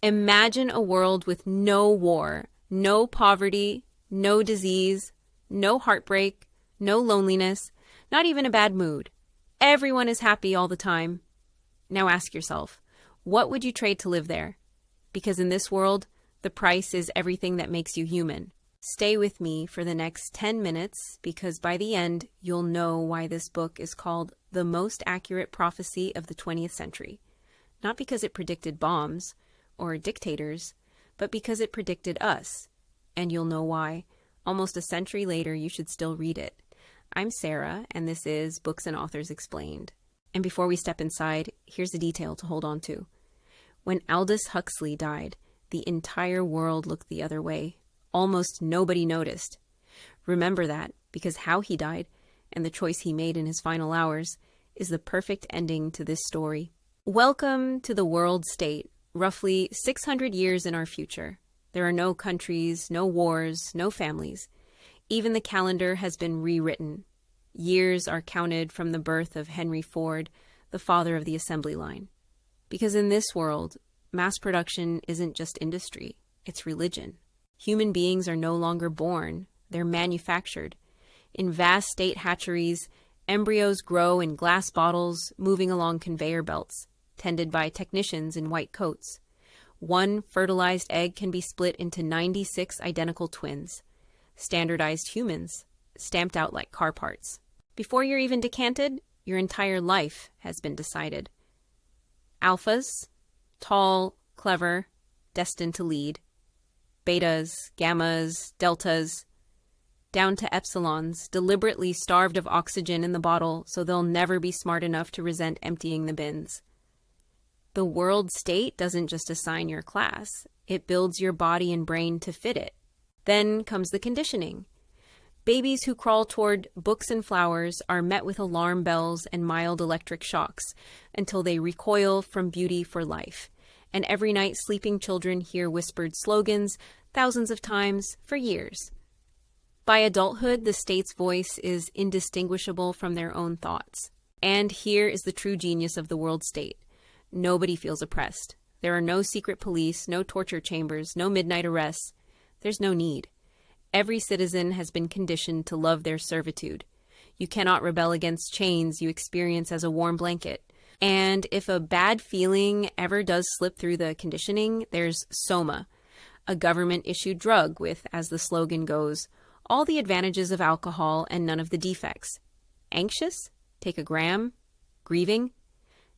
Imagine a world with no war, no poverty, no disease, no heartbreak, no loneliness, not even a bad mood. Everyone is happy all the time. Now ask yourself, what would you trade to live there? Because in this world, the price is everything that makes you human. Stay with me for the next 10 minutes because by the end, you'll know why this book is called the most accurate prophecy of the 20th century. Not because it predicted bombs or dictators, but because it predicted us. And you'll know why. Almost a century later, you should still read it. I'm Sarah, and this is Books and Authors Explained. And before we step inside, here's a detail to hold on to. When Aldous Huxley died, the entire world looked the other way. Almost nobody noticed. Remember that, because how he died, and the choice he made in his final hours, is the perfect ending to this story. Welcome to the world state, roughly 600 years in our future. There are no countries, no wars, no families. Even the calendar has been rewritten. Years are counted from the birth of Henry Ford, the father of the assembly line. Because in this world, mass production isn't just industry, it's religion. Human beings are no longer born, they're manufactured. In vast state hatcheries, embryos grow in glass bottles, moving along conveyor belts, tended by technicians in white coats. One fertilized egg can be split into 96 identical twins, standardized humans, stamped out like car parts. Before you're even decanted, your entire life has been decided. Alphas, tall, clever, destined to lead. Betas, gammas, deltas, down to epsilons, deliberately starved of oxygen in the bottle so they'll never be smart enough to resent emptying the bins. The world state doesn't just assign your class, it builds your body and brain to fit it. Then comes the conditioning. Babies who crawl toward books and flowers are met with alarm bells and mild electric shocks until they recoil from beauty for life. And every night sleeping children hear whispered slogans thousands of times for years. By adulthood, the state's voice is indistinguishable from their own thoughts. And here is the true genius of the world state. Nobody feels oppressed. There are no secret police, no torture chambers, no midnight arrests. There's no need. Every citizen has been conditioned to love their servitude. You cannot rebel against chains you experience as a warm blanket. And if a bad feeling ever does slip through the conditioning, there's Soma, a government-issued drug with, as the slogan goes, all the advantages of alcohol and none of the defects. Anxious? Take a gram. Grieving?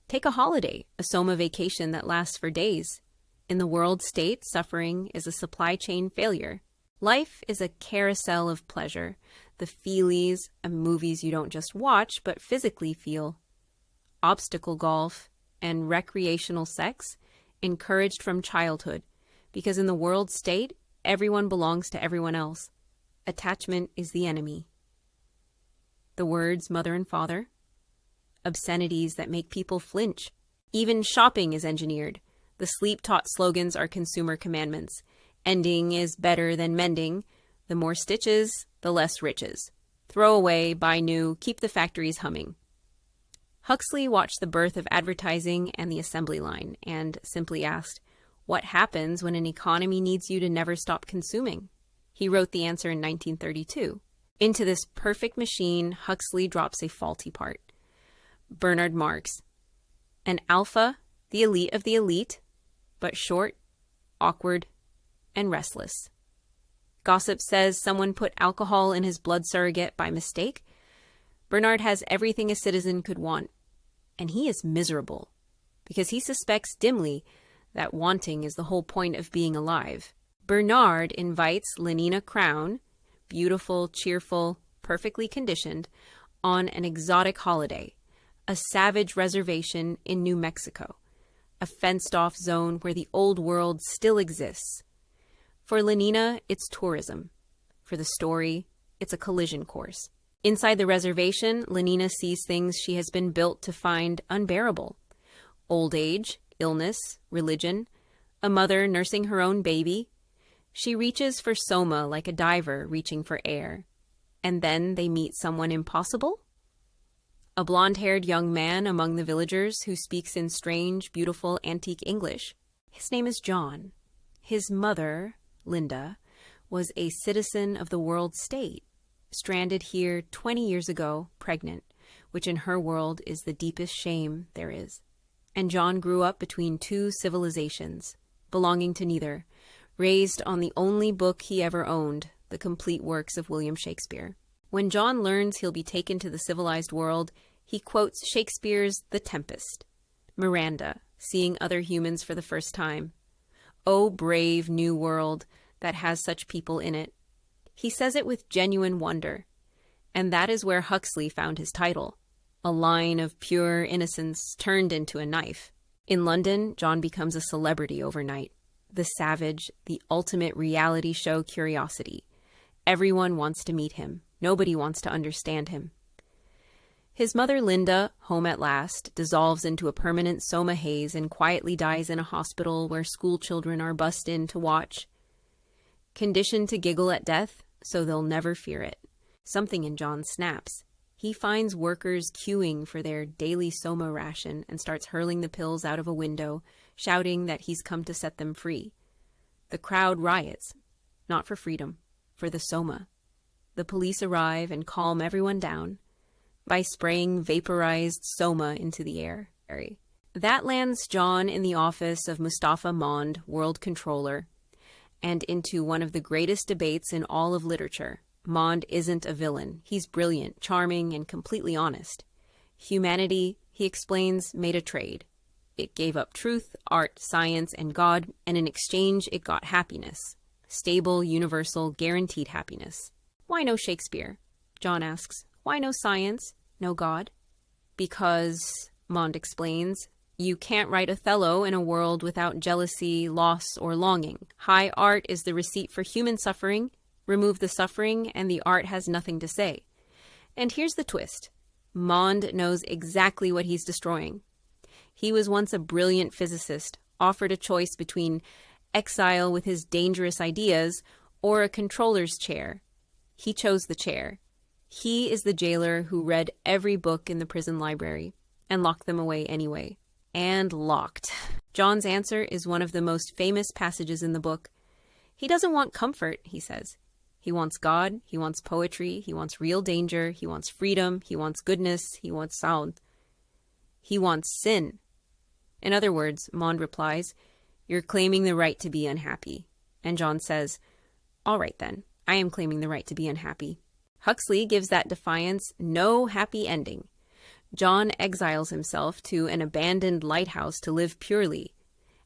Take a holiday, a Soma vacation that lasts for days. In the world state, suffering is a supply chain failure. Life is a carousel of pleasure, the feelies and movies you don't just watch but physically feel. Obstacle golf, and recreational sex encouraged from childhood, because in the world state, everyone belongs to everyone else. Attachment is the enemy. The words mother and father, obscenities that make people flinch. Even shopping is engineered. The sleep-taught slogans are consumer commandments. Ending is better than mending. The more stitches, the less riches. Throw away, buy new, keep the factories humming. Huxley watched the birth of advertising and the assembly line and simply asked, what happens when an economy needs you to never stop consuming? He wrote the answer in 1932. Into this perfect machine, Huxley drops a faulty part. Bernard Marx. An alpha, the elite of the elite, but short, awkward, and restless. Gossip says someone put alcohol in his blood surrogate by mistake. Bernard has everything a citizen could want, and he is miserable because he suspects dimly that wanting is the whole point of being alive. Bernard invites Lenina Crown, beautiful, cheerful, perfectly conditioned, on an exotic holiday, a savage reservation in New Mexico, a fenced-off zone where the old world still exists. For Lenina, it's tourism. For the story, it's a collision course. Inside the reservation, Lenina sees things she has been built to find unbearable. Old age, illness, religion, a mother nursing her own baby. She reaches for Soma like a diver reaching for air. And then they meet someone impossible? A blonde-haired young man among the villagers who speaks in strange, beautiful, antique English. His name is John. His mother, Linda, was a citizen of the world state, stranded here 20 years ago, pregnant, which in her world is the deepest shame there is. And John grew up between two civilizations, belonging to neither, raised on the only book he ever owned, the complete works of William Shakespeare. When John learns he'll be taken to the civilized world, he quotes Shakespeare's The Tempest. Miranda, seeing other humans for the first time. Oh, brave new world that has such people in it. He says it with genuine wonder. And that is where Huxley found his title, a line of pure innocence turned into a knife. In London, John becomes a celebrity overnight. The savage, the ultimate reality show curiosity. Everyone wants to meet him. Nobody wants to understand him. His mother, Linda, home at last, dissolves into a permanent soma haze and quietly dies in a hospital where school children are bussed in to watch. Conditioned to giggle at death, so they'll never fear it. Something in John snaps. He finds workers queuing for their daily soma ration and starts hurling the pills out of a window, shouting that he's come to set them free. The crowd riots, not for freedom, for the soma. The police arrive and calm everyone down by spraying vaporized soma into the air. That lands John in the office of Mustafa Mond, world controller, and into one of the greatest debates in all of literature. Mond isn't a villain. He's brilliant, charming, and completely honest. Humanity, he explains, made a trade. It gave up truth, art, science, and God, and in exchange it got happiness. Stable, universal, guaranteed happiness. Why no Shakespeare? John asks. Why no science? No God? Because, Mond explains, you can't write Othello in a world without jealousy, loss, or longing. High art is the receipt for human suffering. Remove the suffering, and the art has nothing to say. And here's the twist. Mond knows exactly what he's destroying. He was once a brilliant physicist, offered a choice between exile with his dangerous ideas or a controller's chair. He chose the chair. He is the jailer who read every book in the prison library and locked them away anyway. And locked. John's answer is one of the most famous passages in the book. He doesn't want comfort, he says. He wants God, he wants poetry, he wants real danger, he wants freedom, he wants goodness, he wants sound. He wants sin. In other words, Mond replies, you're claiming the right to be unhappy. And John says, all right then, I am claiming the right to be unhappy. Huxley gives that defiance no happy ending. John exiles himself to an abandoned lighthouse to live purely,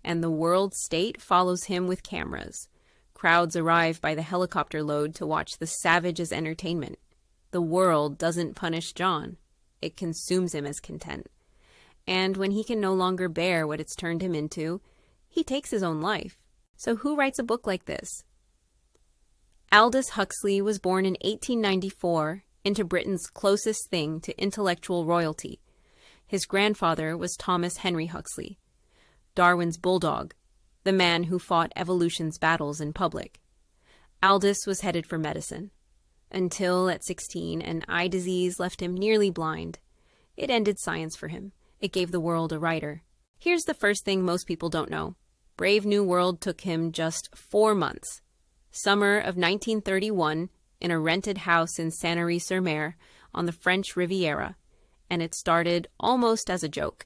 and the world state follows him with cameras. Crowds arrive by the helicopter load to watch the savage's entertainment. The world doesn't punish John. It consumes him as content. And when he can no longer bear what it's turned him into, he takes his own life. So who writes a book like this? Aldous Huxley was born in 1894 into Britain's closest thing to intellectual royalty. His grandfather was Thomas Henry Huxley, Darwin's bulldog, the man who fought evolution's battles in public. Aldous was headed for medicine, until at 16 an eye disease left him nearly blind. It ended science for him. It gave the world a writer. Here's the first thing most people don't know. Brave New World took him just 4 months. Summer of 1931, in a rented house in Sanary-sur-Mer on the French Riviera, and it started almost as a joke,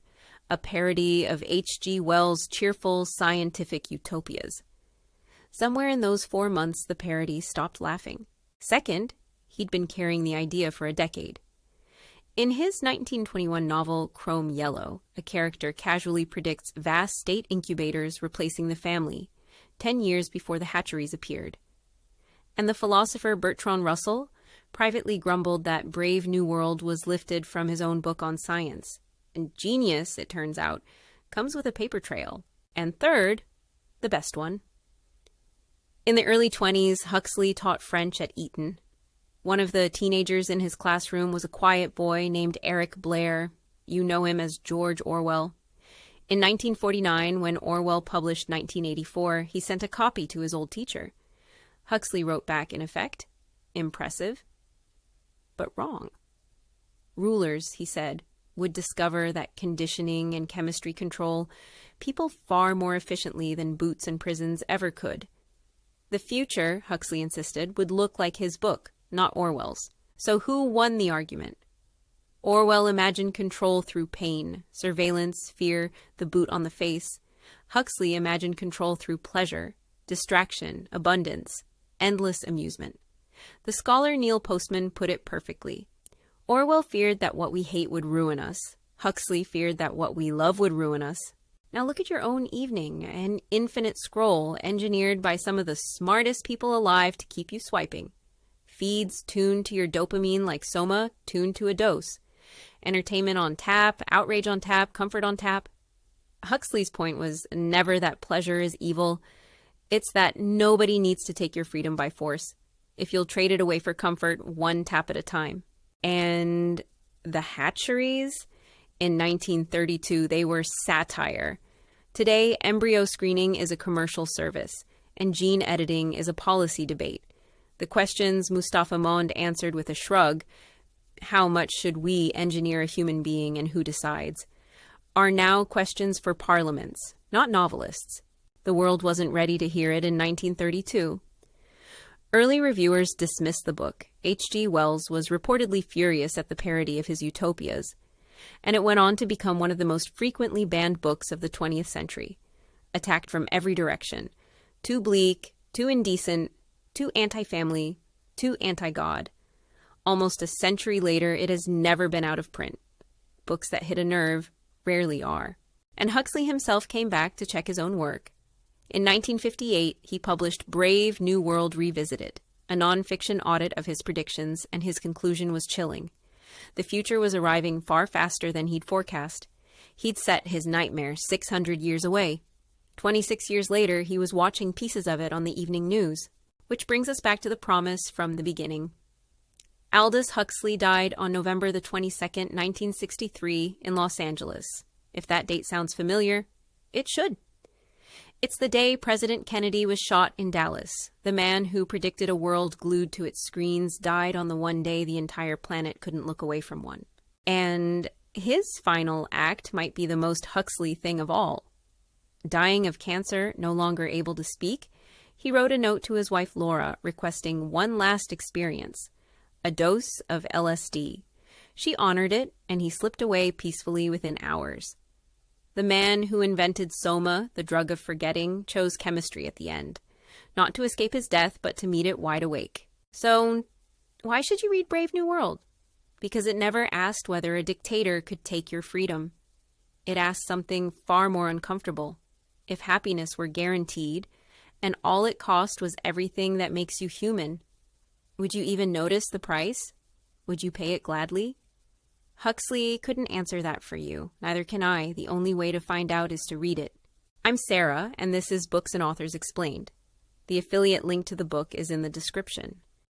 a parody of H.G. Wells' cheerful scientific utopias. Somewhere in those 4 months, the parody stopped laughing. Second, he'd been carrying the idea for a decade. In his 1921 novel Chrome Yellow, a character casually predicts vast state incubators replacing the family, 10 years before the hatcheries appeared. And the philosopher Bertrand Russell privately grumbled that Brave New World was lifted from his own book on science. And genius, it turns out, comes with a paper trail. And third, the best one. In the early 1920s, Huxley taught French at Eton. One of the teenagers in his classroom was a quiet boy named Eric Blair. You know him as George Orwell. In 1949, when Orwell published 1984, he sent a copy to his old teacher. Huxley wrote back, in effect, impressive, but wrong. Rulers, he said, would discover that conditioning and chemistry control people far more efficiently than boots and prisons ever could. The future, Huxley insisted, would look like his book, not Orwell's. So who won the argument? Orwell imagined control through pain, surveillance, fear, the boot on the face. Huxley imagined control through pleasure, distraction, abundance, endless amusement. The scholar Neil Postman put it perfectly. Orwell feared that what we hate would ruin us. Huxley feared that what we love would ruin us. Now look at your own evening, an infinite scroll engineered by some of the smartest people alive to keep you swiping. Feeds tuned to your dopamine like Soma, tuned to a dose. Entertainment on tap, outrage on tap, comfort on tap. Huxley's point was never that pleasure is evil. It's that nobody needs to take your freedom by force, if you'll trade it away for comfort one tap at a time. And the hatcheries? In 1932, they were satire. Today, embryo screening is a commercial service, and gene editing is a policy debate. The questions Mustafa Mond answered with a shrug, how much should we engineer a human being and who decides, are now questions for parliaments, not novelists. The world wasn't ready to hear it in 1932. Early reviewers dismissed the book. H.G. Wells was reportedly furious at the parody of his utopias, and it went on to become one of the most frequently banned books of the 20th century, attacked from every direction. Too bleak, too indecent, too anti-family, too anti-God. Almost a century later, it has never been out of print. Books that hit a nerve rarely are. And Huxley himself came back to check his own work. In 1958, he published Brave New World Revisited, a non-fiction audit of his predictions, and his conclusion was chilling. The future was arriving far faster than he'd forecast. He'd set his nightmare 600 years away. 26 years later, he was watching pieces of it on the evening news. Which brings us back to the promise from the beginning. Aldous Huxley died on November the 22nd, 1963, in Los Angeles. If that date sounds familiar, it should. It's the day President Kennedy was shot in Dallas. The man who predicted a world glued to its screens died on the one day the entire planet couldn't look away from one. And his final act might be the most Huxley thing of all. Dying of cancer, no longer able to speak, he wrote a note to his wife Laura requesting one last experience, a dose of LSD. She honored it, and he slipped away peacefully within hours. The man who invented Soma, the drug of forgetting, chose chemistry at the end. Not to escape his death, but to meet it wide awake. So, why should you read Brave New World? Because it never asked whether a dictator could take your freedom. It asked something far more uncomfortable. If happiness were guaranteed, and all it cost was everything that makes you human, would you even notice the price? Would you pay it gladly? Huxley couldn't answer that for you. Neither can I. The only way to find out is to read it. I'm Sarah, and this is Books and Authors Explained. The affiliate link to the book is in the description.